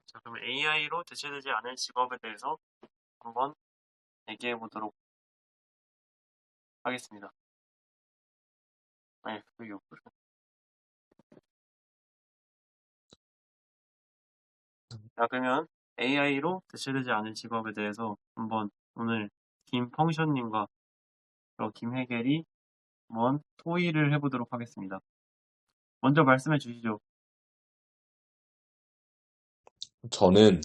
자, 그럼 AI로 대체되지 않을 직업에 대해서 한번 얘기해 보도록 하겠습니다. 아니, 그게 없구나. 자, 그러면 AI로 대체되지 않을 직업에 대해서 한번 오늘 김펑션님과 김혜결이 한번 토의를 해보도록 하겠습니다. 먼저 말씀해 주시죠. 저는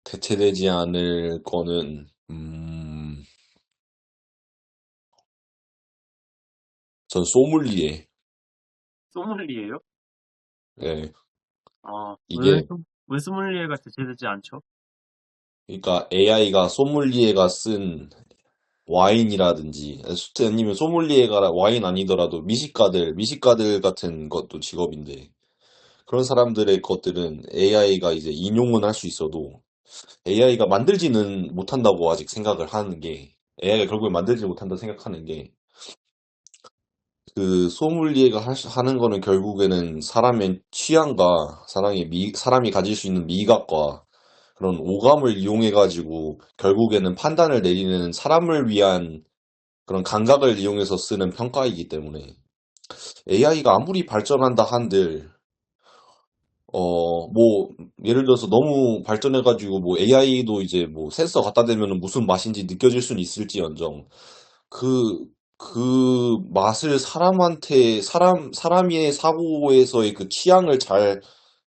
대체되지 않을 거는, 전 소믈리에. 소믈리에요? 예, 아, 이게, 왜 소믈리에가 대체되지 않죠? 그러니까 AI가 소믈리에가 쓴 와인이라든지, 아니면 소믈리에가 와인 아니더라도 미식가들 같은 것도 직업인데, 그런 사람들의 것들은 AI가 이제 인용은 할 수 있어도, AI가 만들지는 못한다고 아직 생각을 하는 게, AI가 결국에 만들지 못한다고 생각하는 게, 그 소믈리에가 하는 거는 결국에는 사람의 취향과 사람이 가질 수 있는 미각과 그런 오감을 이용해가지고 결국에는 판단을 내리는 사람을 위한 그런 감각을 이용해서 쓰는 평가이기 때문에 AI가 아무리 발전한다 한들 뭐 예를 들어서 너무 발전해가지고 뭐 AI도 이제 뭐 센서 갖다 대면은 무슨 맛인지 느껴질 수는 있을지언정 그, 그 맛을 사람의 사고에서의 그 취향을 잘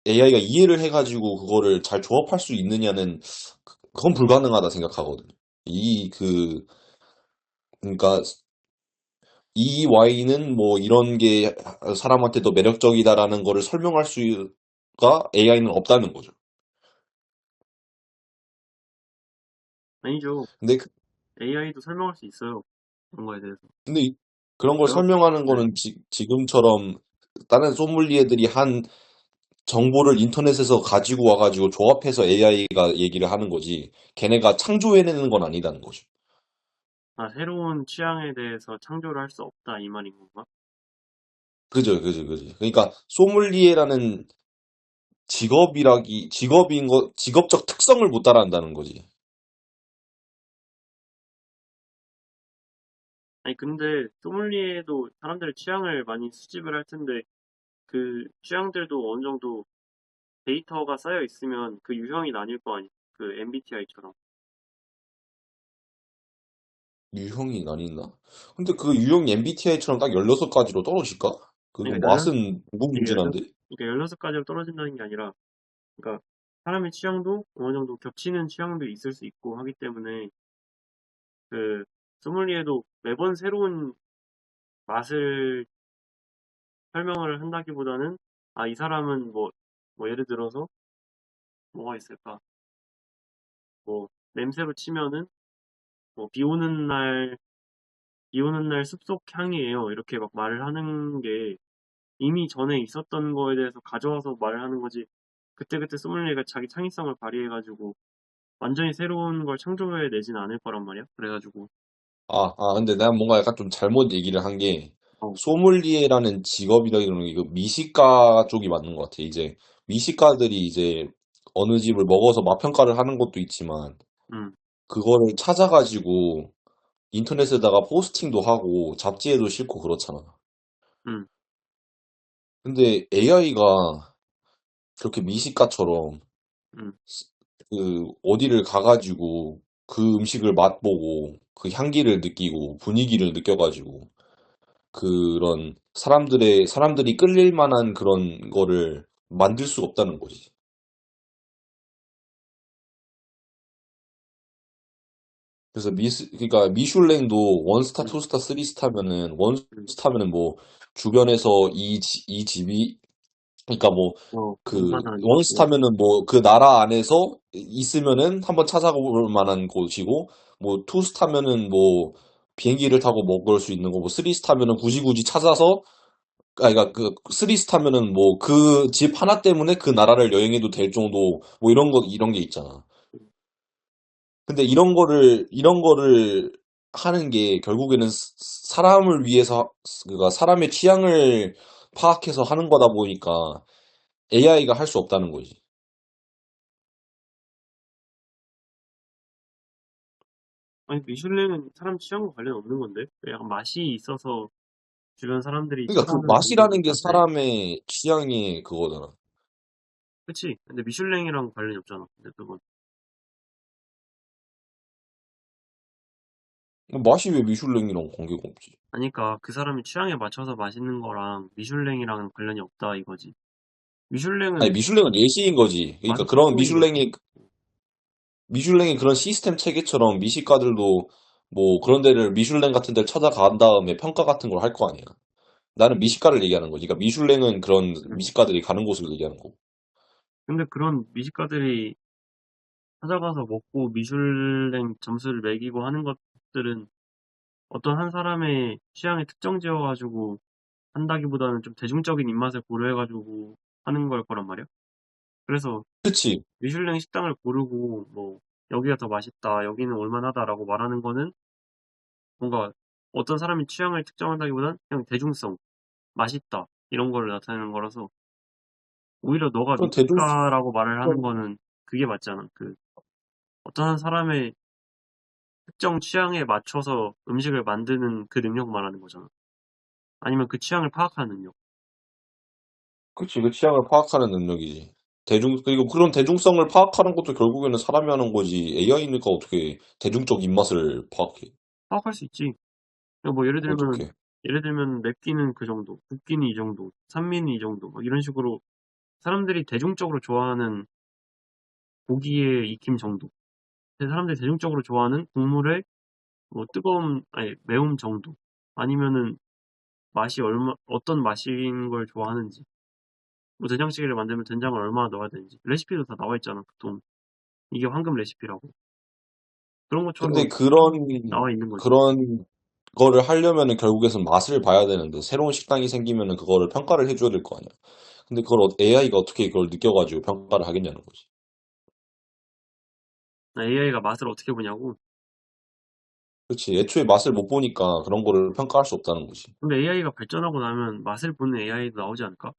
AI가 이해를 해가지고 그거를 잘 조합할 수 있느냐는 그건 불가능하다 생각하거든요. 그러니까 이 와인은 뭐 이런 게 사람한테 더 매력적이다라는 거를 설명할 수가 AI는 없다는 거죠. 아니죠. 근데, AI도 설명할 수 있어요. 그런 거에 대해서. 근데 그런 걸 왜요? 설명하는 네. 거는 지금처럼 다른 소믈리에들이 한 정보를 인터넷에서 가지고 와가지고 조합해서 AI가 얘기를 하는 거지. 걔네가 창조해내는 건 아니다는 거죠. 아, 새로운 취향에 대해서 창조를 할 수 없다, 이 말인 건가? 그죠, 그죠, 그죠. 그러니까 소믈리에라는 직업적 특성을 못 따라한다는 거지. 아니, 근데, 소믈리에도 사람들의 취향을 많이 수집을 할 텐데, 그 취향들도 어느 정도 데이터가 쌓여 있으면 그 유형이 나뉠 거 아니에요. 그 MBTI처럼. 유형이 나뉜다? 근데 그 유형이 MBTI처럼 딱 16가지로 떨어질까? 그건 그러니까 16, 맛은 이게 16, 무궁무진한데? 그러니까 16가지로 떨어진다는 게 아니라, 그러니까 사람의 취향도 어느 정도 겹치는 취향도 있을 수 있고 하기 때문에, 그, 소믈리에도 매번 새로운 맛을 설명을 한다기보다는, 아, 이 사람은 뭐 예를 들어서, 뭐가 있을까? 뭐, 냄새로 치면은, 뭐, 비 오는 날 숲속 향이에요. 이렇게 막 말을 하는 게 이미 전에 있었던 거에 대해서 가져와서 말을 하는 거지. 그때그때 소믈리에가 자기 창의성을 발휘해가지고 완전히 새로운 걸 창조해내진 않을 거란 말이야. 그래가지고, 근데 난 뭔가 약간 좀 잘못 얘기를 한 게, 어, 소믈리에라는 직업이라는 게 그 미식가 쪽이 맞는 것 같아. 이제 미식가들이 이제 어느 집을 먹어서 맛평가를 하는 것도 있지만, 음, 그거를 찾아가지고 인터넷에다가 포스팅도 하고 잡지에도 싣고 그렇잖아. 음, 근데 AI가 그렇게 미식가처럼 음. 그 어디를 가가지고 그 음식을 맛보고 그 향기를 느끼고 분위기를 느껴가지고 그런 사람들이 끌릴 만한 그런 거를 만들 수가 없다는 거지. 그래서 그러니까 미슐랭도 원스타, 음, 투스타, 쓰리스타면은 음. 원스타면은 뭐 주변에서 이 집이 그러니까 뭐 그 괜찮다는 거고. 원스타면은 뭐 그 나라 안에서 있으면은 한번 찾아볼 만한 곳이고 뭐 투스타면은 뭐 비행기를 타고 먹을 수 있는 거고 쓰리스타면은 굳이 찾아서 그러니까 그 쓰리스타면은 뭐 그 집 하나 때문에 그 나라를 여행해도 될 정도 뭐 이런 게 있잖아. 근데 이런 거를 하는 게 결국에는 사람을 위해서 그러니까 사람의 취향을 파악해서 하는 거다 보니까 AI가 할 수 없다는 거지. 아니, 미슐랭은 사람 취향과 관련 없는 건데? 약간 맛이 있어서 주변 사람들이 그러니까 그 찾아오는 정도일 맛이라는 게 텐데. 사람의 취향이 그거잖아. 그치? 근데 미슐랭이랑 관련이 없잖아. 근데 그건. 맛이 왜 미슐랭이랑 관계가 없지? 아니, 그니까 그 사람이 취향에 맞춰서 맛있는 거랑 미슐랭이랑은 관련이 없다 이거지. 아니, 미슐랭은 미슐랭은 예시인 거지. 그러니까 맛의 그런 특성인 거지. 미슐랭이 그런 시스템 체계처럼 미식가들도 뭐 그런 데를 미슐랭 같은 데를 찾아간 다음에 평가 같은 걸 할 거 아니야. 나는 미식가를 얘기하는 거지. 그러니까 미슐랭은 그런 응. 미식가들이 가는 곳을 얘기하는 거고. 근데 그런 미식가들이 찾아가서 먹고 미슐랭 점수를 매기고 하는 것들은 어떤 한 사람의 취향에 특정 지어가지고 한다기보다는 좀 대중적인 입맛을 고려해가지고 하는 걸 거란 말이야. 그래서 그치? 미슐랭 식당을 고르고 뭐 여기가 더 맛있다, 여기는 올만하다라고 말하는 거는 뭔가 어떤 사람이 취향을 특정한다기보단 그냥 대중성, 맛있다 이런 거를 나타내는 거라서 오히려 너가 그런 대중성, 미식가라고 말을 하는 거는 그게 맞지 않아. 그 어떤 한 사람의 특정 취향에 맞춰서 음식을 만드는 그 능력 말하는 거잖아. 아니면 그 취향을 파악하는 능력. 그치, 그 취향을 파악하는 능력이지. 그리고 그런 대중성을 파악하는 것도 결국에는 사람이 하는 거지. AI니까 어떻게 대중적 입맛을 파악해? 파악할 수 있지. 그러니까 뭐 어떻게? 예를 들면 맵기는 그 정도, 굽기는 이 정도, 산미는 이 정도, 막 이런 식으로 사람들이 대중적으로 좋아하는 고기의 익힘 정도. 사람들이 대중적으로 좋아하는 국물의 뭐 아니, 매움 정도. 아니면은 어떤 맛인 걸 좋아하는지. 뭐 된장찌개를 만들면 된장을 얼마나 넣어야 되는지. 레시피도 다 나와 있잖아, 보통. 이게 황금 레시피라고. 그런 근데 것처럼 그런, 나와 있는 거지. 그런 거를 하려면은 결국에는 맛을 봐야 되는데, 새로운 식당이 생기면은 그거를 평가를 해줘야 될 거 아니야. 근데 그걸 AI가 어떻게 그걸 느껴가지고 평가를 하겠냐는 거지. AI가 맛을 어떻게 보냐고. 그렇지. 애초에 맛을 못 보니까 그런 거를 평가할 수 없다는 거지. 근데 AI가 발전하고 나면 맛을 보는 AI도 나오지 않을까?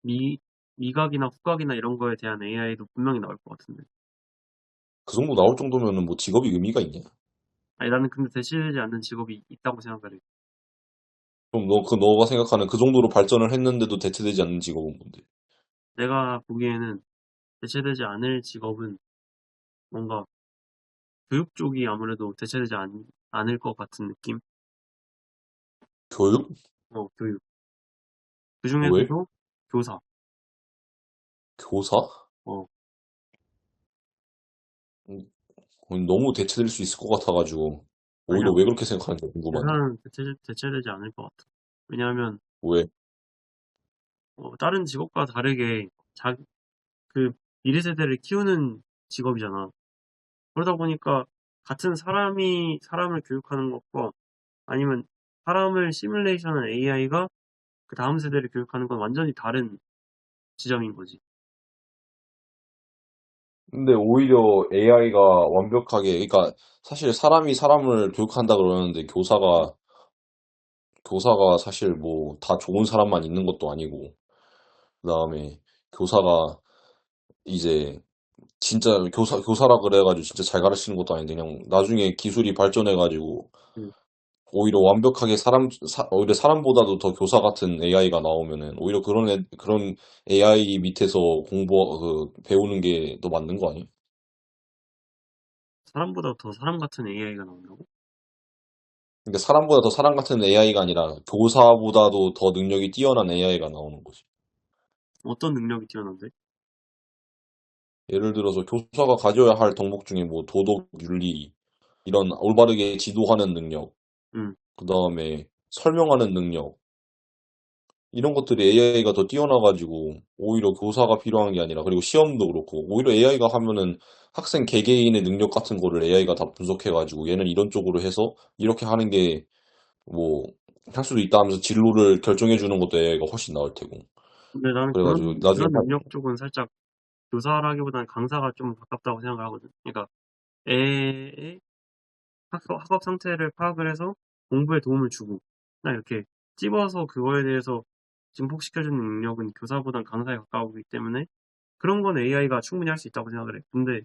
미, 미각이나 후각이나 이런 거에 대한 AI도 분명히 나올 것 같은데. 그 정도 나올 정도면은 뭐 직업이 의미가 있냐? 아니, 나는 근데 대체되지 않는 직업이 있다고 생각을 해. 그럼 너가 생각하는 그 정도로 발전을 했는데도 대체되지 않는 직업은 뭔데? 내가 보기에는 대체되지 않을 직업은 뭔가 교육 쪽이 아무래도 않을 것 같은 느낌? 교육? 교육. 그 왜? 중에서도 교사. 교사? 어, 음, 너무 대체될 수 있을 것 같아가지고 오히려 아니야. 왜 그렇게 생각하는지 궁금하네. 교사는 대체되지 않을 것 같아. 왜냐하면, 왜? 다른 직업과 다르게 그 미래 세대를 키우는 직업이잖아. 그러다 보니까 같은 사람이 사람을 교육하는 것과 아니면 사람을 시뮬레이션한 AI가 그 다음 세대를 교육하는 건 완전히 다른 지점인 거지. 근데 오히려 AI가 완벽하게, 그러니까 사실 사람이 사람을 교육한다 그러는데 교사가 사실 뭐 다 좋은 사람만 있는 것도 아니고, 그다음에 교사가 이제 진짜 교사라 그래가지고 진짜 잘 가르치는 것도 아닌데 그냥 나중에 기술이 발전해가지고 음. 오히려 사람보다도 더 교사 같은 AI가 나오면은 오히려 그런 AI 밑에서 배우는 게 더 맞는 거 아니야? 사람보다 더 사람 같은 AI가 나온다고? 그러니까 사람보다 더 사람 같은 AI가 아니라 교사보다도 더 능력이 뛰어난 AI가 나오는 거지. 어떤 능력이 뛰어난데? 예를 들어서 교사가 가져야 할 덕목 중에 뭐 도덕, 윤리, 이런 올바르게 지도하는 능력, 음. 그다음에 설명하는 능력, 이런 것들이 AI가 더 뛰어나가지고 오히려 교사가 필요한 게 아니라 그리고 시험도 그렇고 오히려 AI가 하면은 학생 개개인의 능력 같은 거를 AI가 다 분석해가지고 얘는 이런 쪽으로 해서 이렇게 하는 게 뭐 할 수도 있다 하면서 진로를 결정해 주는 것도 AI가 훨씬 나을 테고 근데 나는 그래가지고 나중에 그런 능력 쪽은 살짝 교사라기보다는 강사가 좀 가깝다고 생각을 하거든. 그러니까 애의 학업 상태를 파악을 해서 공부에 도움을 주고, 나 이렇게 찝어서 그거에 대해서 증폭시켜주는 능력은 교사보단 강사에 가까우기 때문에 그런 건 AI가 충분히 할 수 있다고 생각을 해. 근데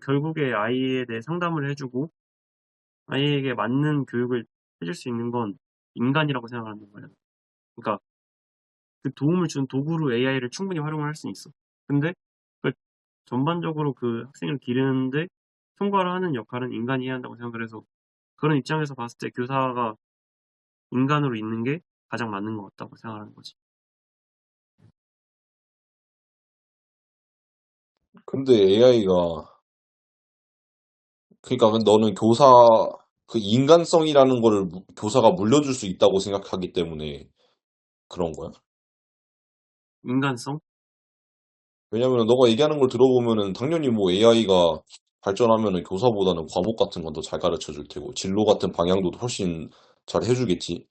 결국에 아이에 대해 상담을 해주고 아이에게 맞는 교육을 해줄 수 있는 건 인간이라고 생각하는 거예요. 그러니까 그 도움을 준 도구로 AI를 충분히 활용을 할 수는 있어. 근데 그 전반적으로 그 학생을 기르는데 총괄을 하는 역할은 인간이 해야 한다고 생각을 해서 그런 입장에서 봤을 때 교사가 인간으로 있는 게 가장 맞는 것 같다고 생각하는 거지. 근데 AI가, 그러니까 너는 그 인간성이라는 거를 교사가 물려줄 수 있다고 생각하기 때문에 그런 거야? 인간성? 왜냐면 너가 얘기하는 걸 들어보면은 당연히 뭐 AI가 발전하면은 교사보다는 과목 같은 건 더 잘 가르쳐 줄 테고, 진로 같은 방향도 훨씬 잘 해주겠지.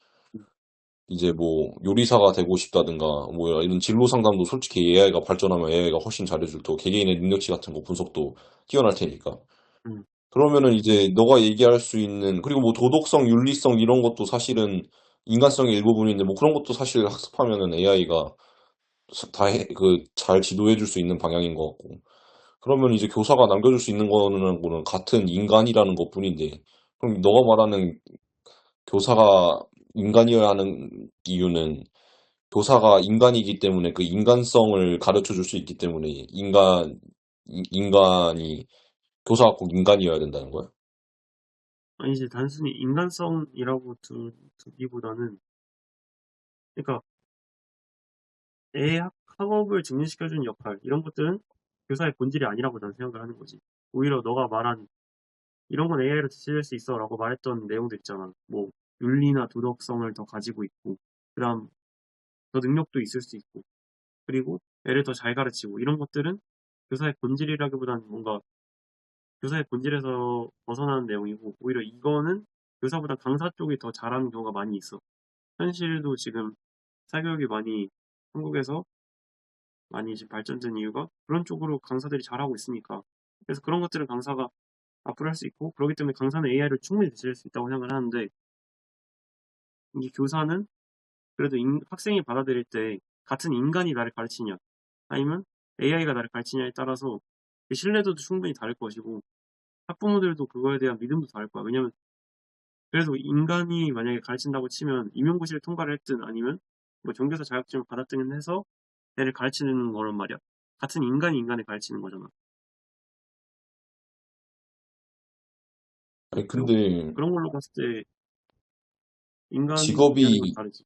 이제 뭐 요리사가 되고 싶다든가 뭐 이런 진로 상담도 솔직히 AI가 발전하면 AI가 훨씬 잘해줄 테고, 개개인의 능력치 같은 거 분석도 뛰어날 테니까. 음, 그러면은 이제 너가 얘기할 수 있는, 그리고 뭐 도덕성, 윤리성 이런 것도 사실은 인간성의 일부분인데, 뭐 그런 것도 사실 학습하면은 AI가 잘 지도해 줄 수 있는 방향인 것 같고. 그러면 이제 교사가 남겨줄 수 있는 거는 같은 인간이라는 것뿐인데, 그럼 너가 말하는 교사가 인간이어야 하는 이유는 교사가 인간이기 때문에 그 인간성을 가르쳐 줄 수 있기 때문에 인간이, 교사가 꼭 인간이어야 된다는 거야? 아니 이제 단순히 인간성이라고 두기보다는 그러니까 애 학업을 증진시켜주는 역할 이런 것들은 교사의 본질이 아니라고 난 생각을 하는 거지. 오히려 너가 말한 이런 건 AI로 대체될 수 있어라고 말했던 내용들 있잖아. 뭐 윤리나 도덕성을 더 가지고 있고 그다음 더 능력도 있을 수 있고 그리고 애를 더 잘 가르치고 이런 것들은 교사의 본질이라기보다는 뭔가 교사의 본질에서 벗어나는 내용이고 오히려 이거는 교사보다 강사 쪽이 더 잘하는 경우가 많이 있어. 현실도 지금 사교육이 많이 한국에서 많이 이제 발전된 이유가 그런 쪽으로 강사들이 잘하고 있으니까. 그래서 그런 것들은 강사가 앞으로 할 수 있고 그렇기 때문에 강사는 AI를 충분히 대체할 수 있다고 생각을 하는데 이 교사는 그래도 학생이 받아들일 때 같은 인간이 나를 가르치냐 아니면 AI가 나를 가르치냐에 따라서 그 신뢰도도 충분히 다를 것이고 학부모들도 그거에 대한 믿음도 다를 거야. 왜냐면 그래도 인간이 만약에 가르친다고 치면 임용고시를 통과를 했든 아니면 뭐 종교사 자격증을 받았든 해서 애를 가르치는 거란 말이야. 같은 인간이 인간을 가르치는 거잖아. 아니, 그리고 근데 그런 걸로 봤을 때 인간이 하는 건 직업이, 다르지.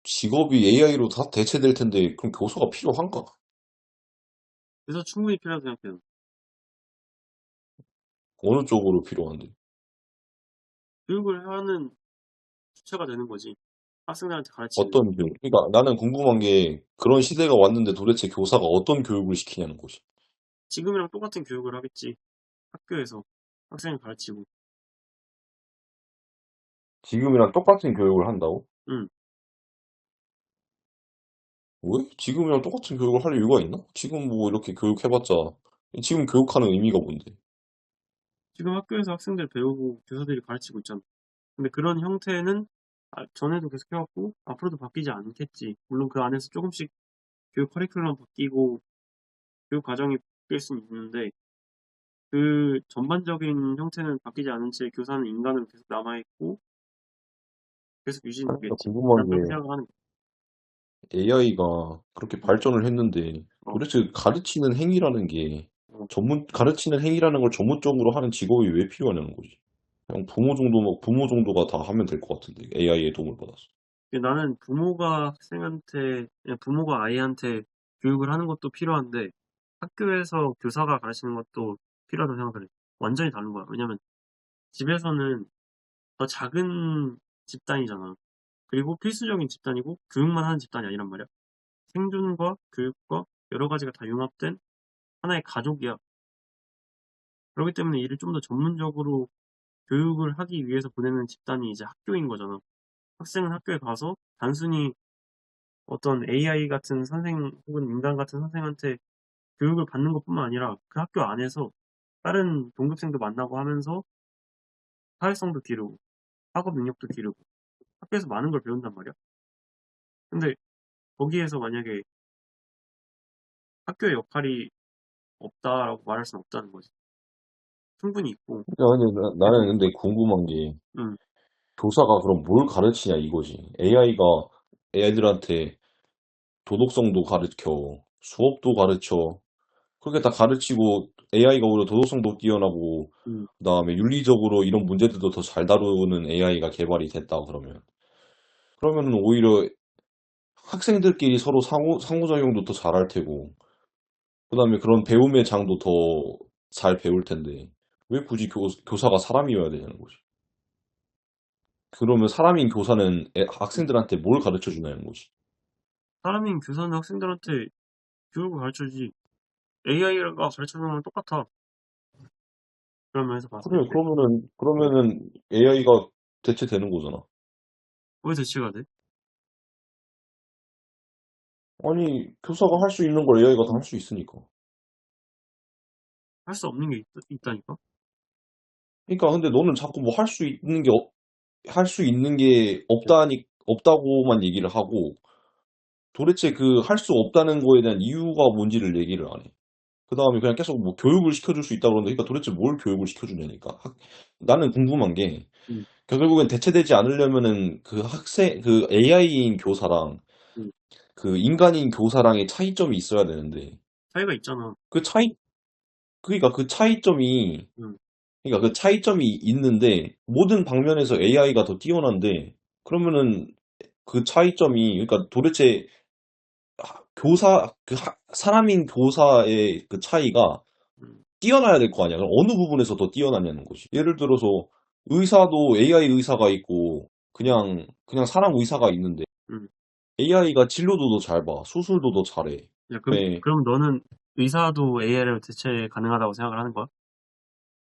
직업이 AI로 다 대체될 텐데, 그럼 교사가 필요한가? 그래서 충분히 필요하다고 생각해요. 어느 쪽으로 필요한데? 교육을 하는 주체가 되는 거지. 학생들한테 가르치는. 어떤 교육? 그러니까 나는 궁금한 게, 그런 시대가 왔는데 도대체 교사가 어떤 교육을 시키냐는 거지. 지금이랑 똑같은 교육을 하겠지. 학교에서 학생을 가르치고. 지금이랑 똑같은 교육을 한다고? 응. 왜? 지금이랑 똑같은 교육을 할 이유가 있나? 지금 뭐 이렇게 교육해봤자, 지금 교육하는 의미가 뭔데? 지금 학교에서 학생들 배우고 교사들이 가르치고 있잖아. 근데 그런 형태는 전에도 계속 해왔고 앞으로도 바뀌지 않겠지. 물론 그 안에서 조금씩 교육 커리큘럼 바뀌고 교육 과정이 바뀔 수는 있는데 그 전반적인 형태는 바뀌지 않은 채 교사는 인간으로 계속 남아있고 계속 아니, 나 유지되겠지. 궁금한 난 그렇게 게, 생각을 하는 AI가 그렇게 거야. 발전을 했는데, 어, 도대체 가르치는 행위라는 게, 어. 가르치는 행위라는 걸 전문적으로 하는 직업이 왜 필요하냐는 거지. 그냥 부모 정도가 다 하면 될 것 같은데, AI의 도움을 받아서. 나는 부모가 아이한테 교육을 하는 것도 필요한데 학교에서 교사가 가르치는 것도 필요하다고 생각을 해. 완전히 다른 거야. 왜냐면 집에서는 더 작은 집단이잖아. 그리고 필수적인 집단이고 교육만 하는 집단이 아니란 말이야. 생존과 교육과 여러 가지가 다 융합된 하나의 가족이야. 그렇기 때문에 이를 좀 더 전문적으로 교육을 하기 위해서 보내는 집단이 이제 학교인 거잖아. 학생은 학교에 가서 단순히 어떤 AI 같은 선생 혹은 인간 같은 선생한테 교육을 받는 것뿐만 아니라 그 학교 안에서 다른 동급생도 만나고 하면서 사회성도 기르고 학업 능력도 기르고 학교에서 많은 걸 배운단 말이야. 근데 거기에서 만약에 학교의 역할이 없다라고 말할 수는 없다는 거지. 충분히 있고. 아니, 그래도, 나는 근데 궁금한 게, 음, 교사가 그럼 뭘 가르치냐 이거지. AI가 애들한테 도덕성도 가르쳐, 수업도 가르쳐, 그렇게 다 가르치고 AI가 오히려 도덕성도 뛰어나고, 음, 그다음에 윤리적으로 이런 문제들도 더 잘 다루는 AI가 개발이 됐다 그러면. 그러면은 오히려 학생들끼리 서로 상호작용도 더 잘할 테고, 그다음에 그런 배움의 장도 더 잘 배울 텐데, 왜 굳이 교사가 사람이어야 되냐는 거지. 그러면 사람인 교사는 음. 학생들한테 뭘 가르쳐 주냐는 거지. 사람인 교사는 학생들한테 교육을 가르쳐주지. AI가 가르쳐주는 건 똑같아. 그런 면에서 봤을 그래, 때. 그러면은 AI가 대체되는 거잖아. 왜 대치가 돼? 아니, 교사가 할 수 있는 걸 AI가 다 할 수 있으니까. 할 수 없는 게 있다니까? 그러니까 근데 너는 자꾸 뭐 할 수 있는 게 없다고만 얘기를 하고, 도대체 그 할 수 없다는 거에 대한 이유가 뭔지를 얘기를 안 해. 그 다음에 그냥 계속 뭐 교육을 시켜줄 수 있다고 그러는데, 그러니까 도대체 뭘 교육을 시켜주냐니까. 나는 궁금한 게, 음, 결국엔 대체되지 않으려면은 그 AI인 교사랑 음. 그 인간인 교사랑의 차이점이 있어야 되는데, 차이가 있잖아. 그 차이, 그러니까 그 차이점이, 음, 그러니까 그 차이점이 있는데, 모든 방면에서 AI가 더 뛰어난데, 그러면은 그 차이점이, 그러니까 도대체 사람인 교사의 그 차이가 음, 뛰어나야 될 거 아니야. 그럼 어느 부분에서 더 뛰어나냐는 거지. 예를 들어서 의사도 AI 의사가 있고 그냥 사람 의사가 있는데 음. AI가 진료도 더 잘 봐. 수술도 더 잘해. 야, 네. 그럼 너는 의사도 AI를 대체 가능하다고 생각을 하는 거야?